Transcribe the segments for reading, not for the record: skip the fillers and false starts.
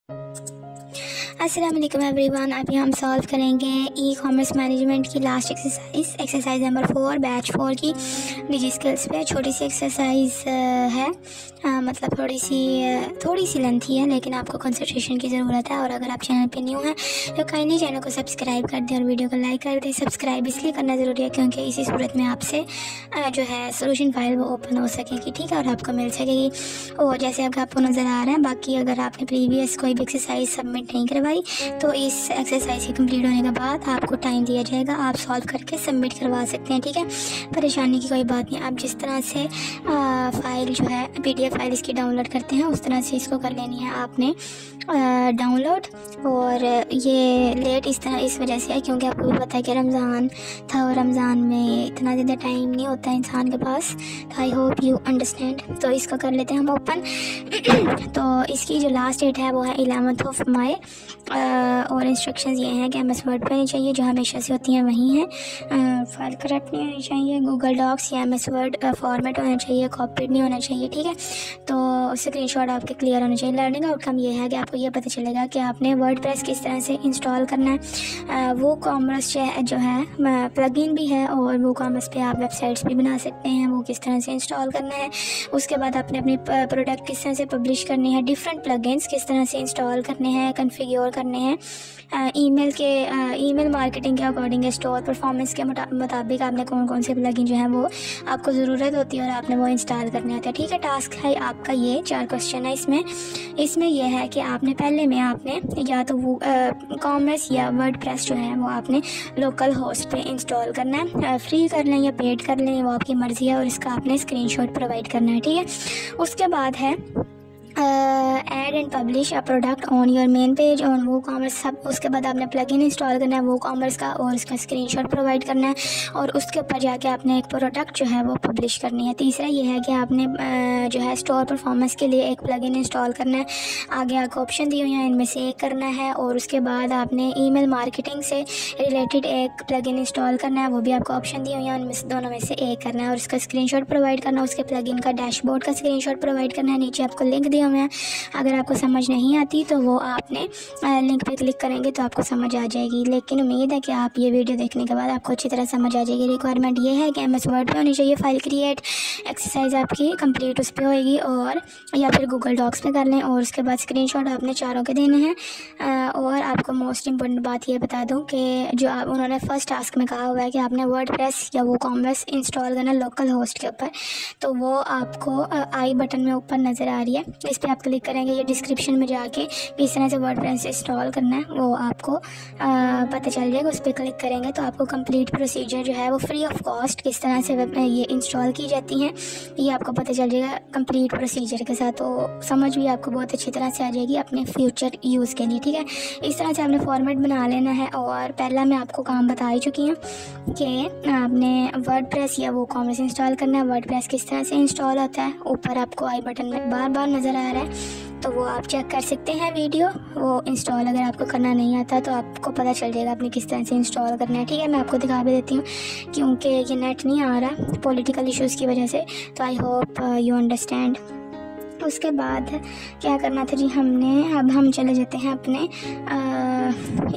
अस्सलाम वालेकुम एवरीवन। अभी हम सॉल्व करेंगे ई कॉमर्स मैनेजमेंट की लास्ट एक्सरसाइज नंबर 4 बैच 4 की डिजी स्किल्स पे। छोटी सी एक्सरसाइज है, मतलब थोड़ी सी लेंथी है, लेकिन आपको कंसंट्रेशन की ज़रूरत है। और अगर आप चैनल पे न्यू हैं तो काइंडली चैनल को सब्सक्राइब कर दें और वीडियो को लाइक कर दें। सब्सक्राइब इसलिए करना ज़रूरी है क्योंकि इसी सूरत में आपसे जो है सोल्यूशन फाइल वो ओपन हो सकेगी, ठीक है, और आपको मिल सकेगी। और जैसे अब आपको नज़र आ रहा है, बाकी अगर आपने प्रीवियस कोई भी एक्सरसाइज सबमिट नहीं करवाई तो इस एक्सरसाइज के कंप्लीट होने के बाद आपको टाइम दिया जाएगा, आप सॉल्व करके सबमिट करवा सकते हैं, ठीक है। परेशानी की कोई बात नहीं। आप जिस तरह से फाइल जो है PDF फाइल इसकी डाउनलोड करते हैं उस तरह से इसको कर लेनी है आपने डाउनलोड। और ये लेट इस वजह से है क्योंकि आपको भी पता है कि रमज़ान था और रमज़ान में इतना ज़्यादा टाइम नहीं होता है इंसान के पास। तो आई होप यू अंडरस्टैंड। तो इसको कर लेते हैं हम ओपन। तो इसकी जो लास्ट डेट है वो है 11 मई। और इंस्ट्रक्शंस ये हैं कि MS वर्ड पर नहीं चाहिए, जो हमेशा से होती हैं वही हैं। फाइल करप्ट नहीं होनी चाहिए, गूगल डॉक्स या MS वर्ड फॉर्मेट होना चाहिए, कॉपीड नहीं होना चाहिए, ठीक है। तो स्क्रीनशॉट आपके क्लियर होना चाहिए। लर्निंग आउटकम ये है कि आपको ये पता चलेगा कि आपने वर्डप्रेस किस तरह से इंस्टॉल करना है। वो कॉमर्स जो है प्लगइन भी है और वो कॉमर्स पे आप वेबसाइट्स भी बना सकते हैं, वो किस तरह से इंस्टॉल करना है। उसके बाद आपने अपनी प्रोडक्ट किस तरह से पब्लिश करनी है, डिफरेंट प्लगइन्स किस तरह से इंस्टॉल करने हैं, कन्फिग्योर करने हैं, ईमेल मार्केटिंग के अकॉर्डिंग स्टोर परफॉर्मेंस के मुताबिक आपने कौन कौन से प्लगइन जो है वो आपको ज़रूरत होती है और आपने वो इंस्टॉल करने होते हैं, ठीक है। टास्क है आपका ये 4 क्वेश्चन है इसमें यह है कि आपने पहले में आपने या तो वो कॉमर्स या वर्डप्रेस जो है वो आपने लोकल होस्ट पे इंस्टॉल करना है। फ्री कर लें या पेड कर लें वो आपकी मर्ज़ी है, और इसका आपने स्क्रीनशॉट प्रोवाइड करना है, ठीक है। उसके बाद है add and publish a product on your main page on वो कॉमर्स सब। उसके बाद आपने प्लगइन इंस्टॉल करना है वो कॉमर्स का और उसका स्क्रीनशॉट प्रोवाइड करना है, और उसके ऊपर जाके आपने एक प्रोडक्ट जो है वो पब्लिश करनी है। तीसरा ये है कि आपने जो है स्टोर परफॉर्मेंस के लिए एक प्लगइन इंस्टॉल करना है। आगे आपको ऑप्शन दिए हुए हैं, इनमें से एक करना है। और उसके बाद आपने ईमेल मार्केटिंग से रिलेटेड एक प्लगइन इंस्टॉल करना है, वो भी आपको ऑप्शन दिए हुए हैं, उनमें से दोनों में से एक करना है और उसका स्क्रीनशॉट प्रोवाइड करना है। उसके प्लगइन का डैशबोर्ड का स्क्रीनशॉट प्रोवाइड करना है। नीचे आपको लिंक दिया हुआ है, अगर आपको समझ नहीं आती तो वो आपने लिंक पे क्लिक करेंगे तो आपको समझ आ जाएगी। लेकिन उम्मीद है कि आप ये वीडियो देखने के बाद आपको अच्छी तरह समझ आ जाएगी। रिक्वायरमेंट ये है कि MS वर्ड पे होनी चाहिए फाइल क्रिएट, एक्सरसाइज आपकी कंप्लीट उस पर होएगी, और या फिर गूगल डॉक्स पे कर लें। और उसके बाद स्क्रीनशॉट आपने चारों के देने हैं। और आपको मोस्ट इंपॉर्टेंट बात ये बता दूं कि जो आप उन्होंने फर्स्ट टास्क में कहा हुआ है कि आपने वर्डप्रेस या वो कॉमर्स इंस्टॉल करना लोकल होस्ट के ऊपर, तो वो आपको आई बटन में ऊपर नज़र आ रही है, इस पर आप क्लिक करेंगे। ये डिस्क्रिप्शन में जाके किस तरह से वर्डप्रेस इंस्टॉल करना है वो आपको पता चल जाएगा। उस पर क्लिक करेंगे तो आपको कंप्लीट प्रोसीजर जो है वो फ्री ऑफ कॉस्ट किस तरह से ये इंस्टॉल की जाती हैं ये आपको पता चल जाएगा कंप्लीट प्रोसीजर के साथ। तो समझ भी आपको बहुत अच्छी तरह से आ जाएगी अपने फ्यूचर यूज़ के लिए, ठीक है। इस तरह से आपने फॉर्मेट बना लेना है। और पहला मैं आपको काम बता ही चुकी हूँ कि आपने वर्डप्रेस या वो कॉमर्स इंस्टॉल करना है। वर्डप्रेस किस तरह से इंस्टॉल होता है ऊपर आपको आई बटन में बार बार नज़र आ रहा है, तो वो आप चेक कर सकते हैं वीडियो वो इंस्टॉल। अगर आपको करना नहीं आता तो आपको पता चल जाएगा आपने किस तरह से इंस्टॉल करना है, ठीक है। मैं आपको दिखा भी देती हूँ क्योंकि ये नेट नहीं आ रहा पॉलिटिकल इश्यूज़ की वजह से। तो आई होप यू अंडरस्टैंड। उसके बाद क्या करना था जी हमने, अब हम चले जाते हैं अपने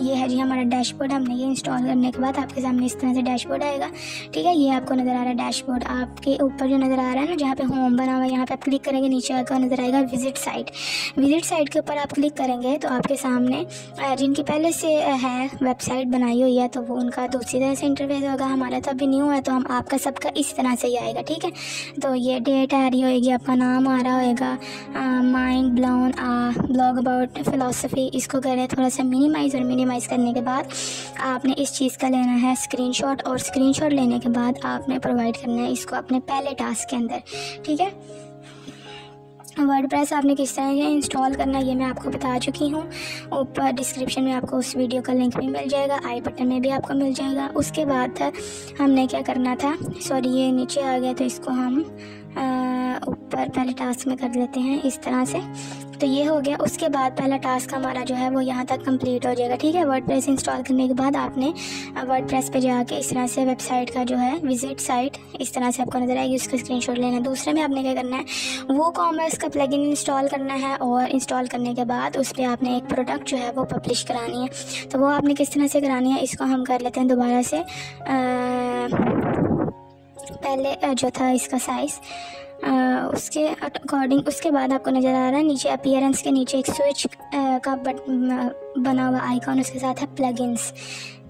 ये है जी हमारा डैशबोर्ड। हमने ये इंस्टॉल करने के बाद आपके सामने इस तरह से डैशबोर्ड आएगा, ठीक है। ये आपको नज़र आ रहा है डैशबोर्ड, आपके ऊपर जो नज़र आ रहा है ना जहाँ पे होम बना हुआ है, यहाँ पे आप क्लिक करेंगे, नीचे आकर नज़र आएगा विजिट साइट। विजिट साइट के ऊपर आप क्लिक करेंगे तो आपके सामने जिनकी पहले से है वेबसाइट बनाई हुई है तो वो उनका दूसरी तरह से इंटरफेस होगा। हमारा तो अभी न्यू है तो हम आपका सबका इस तरह से ही आएगा, ठीक है। तो ये डेट आ रही होगी, आपका नाम आ रहा होगा, mind blown blog about philosophy. इसको करें थोड़ा सा मिनिमाइज़ करने के बाद आपने इस चीज़ का लेना है स्क्रीनशॉट, और स्क्रीनशॉट लेने के बाद आपने प्रोवाइड करना है इसको अपने पहले टास्क के अंदर, ठीक है। वर्डप्रेस आपने किस तरह से इंस्टॉल करना ये मैं आपको बता चुकी हूँ। ऊपर डिस्क्रिप्शन में आपको उस वीडियो का लिंक भी मिल जाएगा, आई बटन में भी आपको मिल जाएगा। उसके बाद हमने क्या करना था, सॉरी ये नीचे आ गया तो इसको हम ऊपर पहले टास्क में कर लेते हैं इस तरह से। तो ये हो गया। उसके बाद पहला टास्क हमारा जो है वो यहाँ तक कंप्लीट हो जाएगा, ठीक है। वर्डप्रेस इंस्टॉल करने के बाद आपने वर्डप्रेस पे जाके इस तरह से वेबसाइट का जो है विजिट साइट इस तरह से आपको नज़र आएगी, उसका स्क्रीनशॉट लेना है। दूसरे में आपने क्या करना है, वो कॉमर्स का प्लगइन इंस्टॉल करना है और इंस्टॉल करने के बाद उस पर आपने एक प्रोडक्ट जो है वो पब्लिश करानी है। तो वो आपने किस तरह से करानी है, इसको हम कर लेते हैं दोबारा से। पहले जो था इसका साइज़ उसके अकॉर्डिंग, उसके बाद आपको नज़र आ रहा है नीचे अपीयरेंस के नीचे एक स्विच का बना हुआ आइकॉन, उसके साथ है प्लगइन्स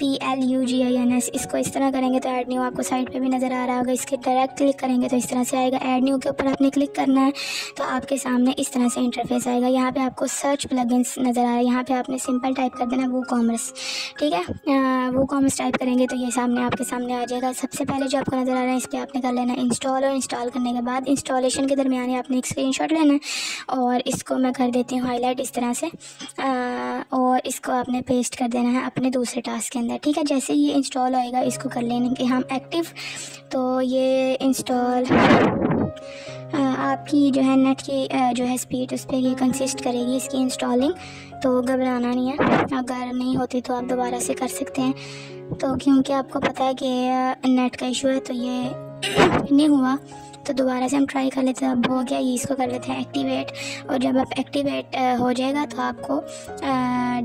PLUGINS। इसको इस तरह करेंगे तो ऐड न्यू आपको साइड पे भी नज़र आ रहा होगा। इसके डायरेक्ट क्लिक करेंगे तो इस तरह से आएगा। ऐड न्यू के ऊपर आपने क्लिक करना है तो आपके सामने इस तरह से इंटरफेस आएगा। यहाँ पे आपको सर्च प्लगइन्स नज़र आ रहा है, यहाँ पे आपने सिंपल टाइप कर देना वो कॉमर्स, ठीक है। वो कॉमर्स टाइप करेंगे तो ये सामने आपके सामने आ जाएगा। सबसे पहले जो आपको नज़र आ रहा है इस पर आपने कर लेना इंस्टॉल, और इंस्टॉल करने के बाद इंस्टॉलेशन के दरमियान आपने एक स्क्रीनशॉट लेना है और इसको मैं कर देती हूँ हाईलाइट इस तरह से, और इसको आपने पेस्ट कर देना है अपने दूसरे टास्क के अंदर, ठीक है। जैसे ये इंस्टॉल होएगा इसको कर लेने के हम एक्टिव। तो ये इंस्टॉल आपकी जो है नेट की जो है स्पीड उस पर ये कंसिस्ट करेगी इसकी इंस्टॉलिंग, तो घबराना नहीं है। अगर नहीं होती तो आप दोबारा से कर सकते हैं। तो क्योंकि आपको पता है कि नेट का इशू है तो ये नहीं हुआ, तो दोबारा से हम ट्राई कर लेते हैं। अब हो गया, ये इसको कर लेते हैं एक्टिवेट। और जब आप एक्टिवेट हो जाएगा तो आपको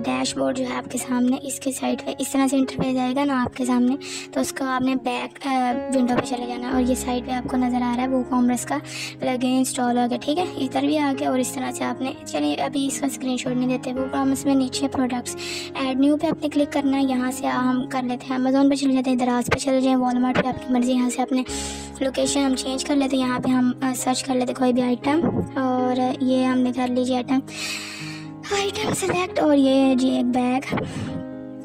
डैशबोर्ड जो है आपके सामने इसके साइड पे इस तरह से इंटरफेस आएगा ना आपके सामने, तो उसको आपने बैक विंडो पे चले जाना और ये साइड पे आपको नज़र आ रहा है वो कॉमर्स का प्लगइन इंस्टॉल हो गया, ठीक है। इधर भी आ गया और इस तरह से आपने, चलिए अभी इसका स्क्रीनशॉट नहीं देते। वो कॉमर्स में नीचे प्रोडक्ट्स ऐड न्यू पे आपने क्लिक करना है। यहाँ से हम कर लेते हैं अमेज़ॉन पे चले जाते हैं, दराज पे चले जाएँ, वॉलमार्ट पे, आपकी मर्ज़ी। यहाँ से अपने लोकेशन हम चेंज कर लेते हैं, यहाँ पे हम सर्च कर लेते कोई भी आइटम, और ये हमने कर लीजिए आइटम सेलेक्ट, और ये है जी एक बैग।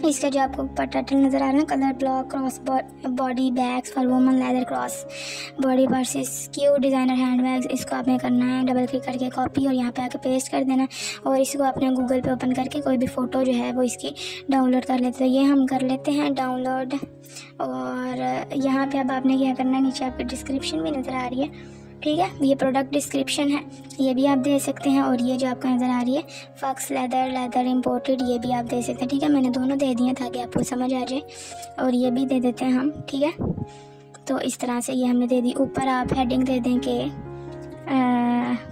इसका जो आपको ऊपर टाइटल नज़र आ रहा है, colour block cross body bags for woman leather cross body versus cute designer hand bags, इसको आपने करना है डबल क्लिक करके कॉपी और यहाँ पे आके पेस्ट कर देना। और इसको आपने गूगल पे ओपन करके कोई भी फ़ोटो जो है वो इसकी डाउनलोड कर लेते हैं। ये हम कर लेते हैं डाउनलोड। और यहाँ पे अब आपने क्या करना है, नीचे आपकी डिस्क्रिप्शन भी नज़र आ रही है, ठीक है। ये प्रोडक्ट डिस्क्रिप्शन है, ये भी आप दे सकते हैं। और ये जो आपको नज़र आ रही है फक्स लेदर इम्पोर्टेड, ये भी आप दे सकते हैं, ठीक है। मैंने दोनों दे दिए ताकि आपको समझ आ जाए। और ये भी दे देते हैं हम, ठीक है। तो इस तरह से ये हमने दे दी। ऊपर आप हेडिंग दे दें कि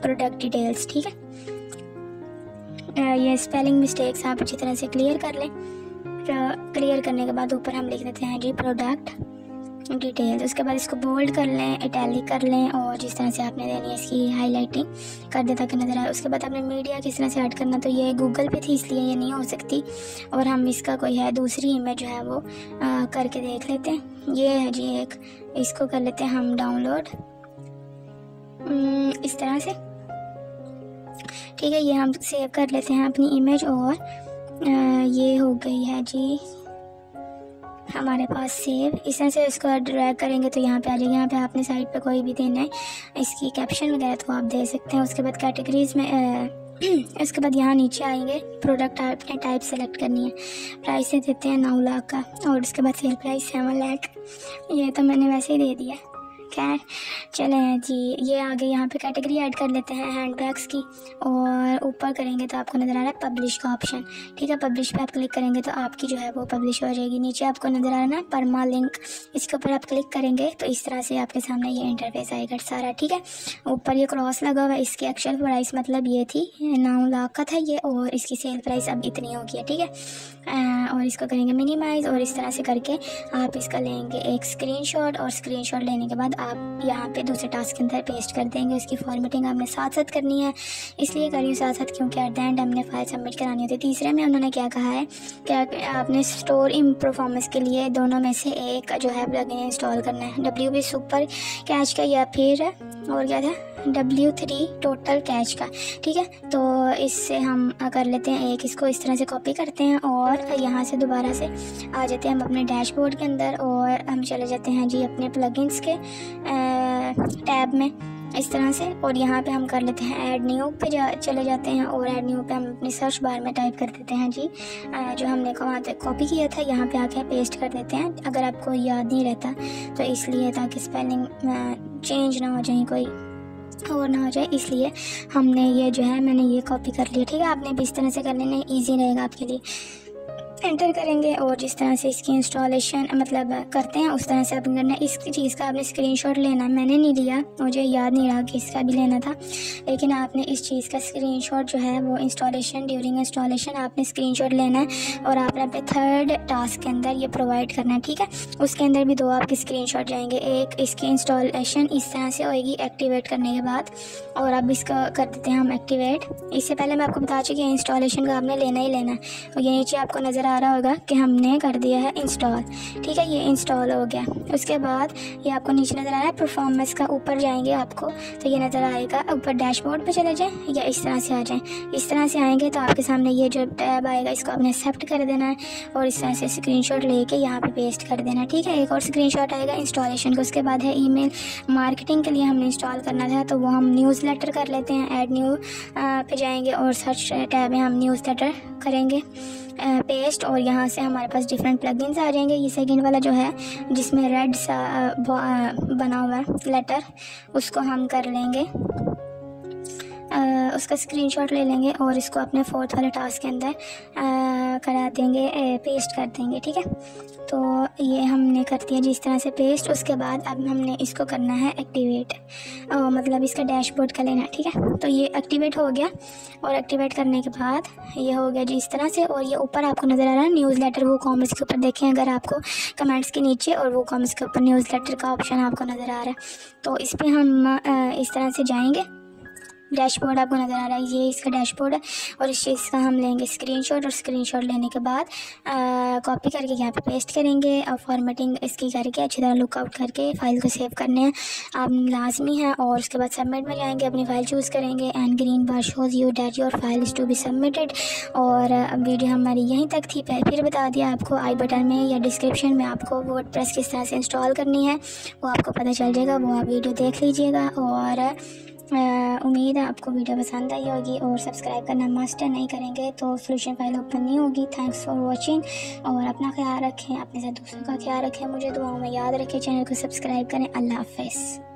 प्रोडक्ट डिटेल्स, ठीक है। ये स्पेलिंग मिस्टेक्स आप अच्छी तरह से क्लियर कर लें। क्लियर करने के बाद ऊपर हम लिख देते हैं जी प्रोडक्ट डिटेल्स। उसके बाद इसको बोल्ड कर लें, इटैलिक कर लें, और जिस तरह से आपने देनी है इसकी हाईलाइटिंग कर दे ताकि नज़र आए। उसके बाद आपने मीडिया किस तरह से ऐड करना, तो ये गूगल पे थी इसलिए ये नहीं हो सकती, और हम इसका कोई है दूसरी इमेज जो है वो करके देख लेते हैं। ये है जी एक, इसको कर लेते हैं हम डाउनलोड इस तरह से, ठीक है। ये हम सेव कर लेते हैं अपनी इमेज, और ये हो गई है जी हमारे पास सेव। इस तरह से इसको ड्रैग करेंगे तो यहाँ पे आ जाएगा। यहाँ पे आपने साइड पे कोई भी देना है इसकी कैप्शन वगैरह तो आप दे सकते हैं। उसके बाद कैटेगरीज में इसके बाद यहाँ नीचे आएंगे, प्रोडक्ट आपने टाइप सेलेक्ट करनी है। प्राइस से देते हैं 9 लाख का, और उसके बाद सेल प्राइस 7 लाख। ये तो मैंने वैसे ही दे दिया, खैर चलें जी। ये आगे यहाँ पे कैटेगरी ऐड कर लेते हैं हैंड बैग्स की, और ऊपर करेंगे तो आपको नज़र आ रहा है पब्लिश का ऑप्शन, ठीक है। पब्लिश पे आप क्लिक करेंगे तो आपकी जो है वो पब्लिश हो जाएगी। नीचे आपको नज़र आ रहा है परमा लिंक, इसके ऊपर आप क्लिक करेंगे तो इस तरह से आपके सामने ये इंटरफेस आएगा सारा, ठीक है। ऊपर ये क्रॉस लगा हुआ है, इसकी एक्चुअल प्राइस मतलब ये थी 9 लाख का था ये, और इसकी सेल प्राइस अब इतनी होगी, ठीक है। और इसको करेंगे मिनिमाइज़, और इस तरह से करके आप इसका लेंगे एक स्क्रीनशॉट, और स्क्रीनशॉट लेने के बाद आप यहाँ पे दूसरे टास्क के अंदर पेस्ट कर देंगे। उसकी फॉर्मेटिंग आपने साथ साथ करनी है, इसलिए करिए साथ साथ क्योंकि एट द एंड हमने फाइल सबमिट करानी होती है। तीसरे में उन्होंने क्या कहा है कि आपने स्टोर इन परफॉर्मेंस के लिए दोनों में से एक जो है प्लगइन इंस्टॉल करना है, WP सुपर कैच का या फिर और क्या था W3 टोटल कैच का, ठीक है। तो इससे हम कर लेते हैं एक, इसको इस तरह से कॉपी करते हैं और यहाँ से दोबारा से आ जाते हैं हम अपने डैशबोर्ड के अंदर, और हम चले जाते हैं जी अपने प्लगइन्स के टैब में इस तरह से। और यहाँ पे हम कर लेते हैं ऐड न्यू पे चले जाते हैं, और ऐड न्यू पे हम अपनी सर्च बार में टाइप कर देते हैं जी जो हमने वहाँ तक कॉपी किया था, यहाँ पे आके पेस्ट कर देते हैं। अगर आपको याद नहीं रहता तो इसलिए ताकि स्पेलिंग चेंज ना हो जाए कोई, और ना हो जाए, इसलिए हमने ये जो है मैंने ये कॉपी कर लिया। ठीक है, आपने भी इस तरह से कर लेना, ईजी रहेगा आपके लिए। एंटर करेंगे और जिस तरह से इसकी इंस्टॉलेशन मतलब करते हैं उस तरह से आपने करना है। इस चीज़ का आपने स्क्रीनशॉट लेना, मैंने नहीं लिया, मुझे याद नहीं रहा कि इसका भी लेना था, लेकिन आपने इस चीज़ का स्क्रीनशॉट जो है वो इंस्टॉलेशन ड्यूरिंग इंस्टॉलेशन आपने स्क्रीनशॉट लेना है और आपने अपने थर्ड टास्क के अंदर ये प्रोवाइड करना है। ठीक है, उसके अंदर भी 2 आपके स्क्रीनशॉट जाएंगे। एक इसकी इंस्टॉलेशन इस तरह से होएगी एक्टिवेट करने के बाद, और अब इसका कर देते हैं हम एक्टिवेट। इससे पहले मैं आपको बता चुकी हूँ इंस्टॉलेशन का आपने लेना ही लेना है। और ये नीचे आपको नज़र आ रहा होगा कि हमने कर दिया है इंस्टॉल। ठीक है, ये इंस्टॉल हो गया। उसके बाद ये आपको नीचे नज़र आ रहा है परफॉर्मेंस का, ऊपर जाएंगे आपको तो ये नज़र आएगा, ऊपर डैशबोर्ड पे चले जाएं या इस तरह से आ जाएं। इस तरह से आएंगे तो आपके सामने ये जो टैब आएगा इसको आपने एक्सेप्ट कर देना है और इस तरह से स्क्रीनशॉट लेके यहाँ पे पेस्ट कर देना है। ठीक है, एक और स्क्रीनशॉट आएगा इंस्टॉलेशन का। उसके बाद है ईमेल मार्केटिंग के लिए हमने इंस्टॉल करना था, तो वो हम न्यूज़लेटर कर लेते हैं। ऐड न्यू पे जाएंगे और सर्च टैब में हम न्यूज़लेटर करेंगे पेस्ट, और यहाँ से हमारे पास डिफरेंट प्लगइन्स आ जाएंगे। ये सेकंड वाला जो है जिसमें रेड सा बना हुआ है लेटर, उसको हम कर लेंगे, उसका स्क्रीनशॉट ले लेंगे और इसको अपने 4th वाले टास्क के अंदर करा देंगे, पेस्ट कर देंगे। ठीक है, तो ये हमने कर दिया जिस तरह से पेस्ट। उसके बाद अब हमने इसको करना है एक्टिवेट, मतलब इसका डैशबोर्ड का लेना है। ठीक है, तो ये एक्टिवेट हो गया और एक्टिवेट करने के बाद ये हो गया जिस तरह से, और ये ऊपर आपको नज़र आ रहा है न्यूज़लेटर वो कॉमर्स के ऊपर, देखें अगर आपको कमेंट्स के नीचे और वो कॉमर्स के ऊपर न्यूज़लेटर का ऑप्शन आपको नज़र आ रहा है, तो इस पर हम इस तरह से जाएंगे। डैशबोर्ड आपको नज़र आ रहा है, ये इसका डैशबोर्ड है और इस चीज़ का हम लेंगे स्क्रीनशॉट, और स्क्रीनशॉट लेने के बाद कॉपी करके यहाँ पे पेस्ट करेंगे और फॉर्मेटिंग इसकी करके अच्छी तरह लुकआउट करके फ़ाइल को सेव करने हैं आप लाजमी है। और उसके बाद सबमिट में जाएंगे, अपनी फ़ाइल चूज़ करेंगे and green bar shows you that your file is to be submitted. और वीडियो हमारी यहीं तक थी। फिर बता दिया आपको, आई बटन में या डिस्क्रिप्शन में आपको वर्डप्रेस किस तरह से इंस्टॉल करनी है वो आपको पता चल जाएगा, वो आप वीडियो देख लीजिएगा। और उम्मीद है आपको वीडियो पसंद आई होगी, और सब्सक्राइब करना मस्ट है, नहीं करेंगे तो सोल्यूशन फाइल ओपन नहीं होगी। थैंक्स फॉर वॉचिंग, और अपना ख्याल रखें, अपने साथ दूसरों का ख्याल रखें, मुझे दुआओं में याद रखें, चैनल को सब्सक्राइब करें। अल्लाह हाफ़िज़।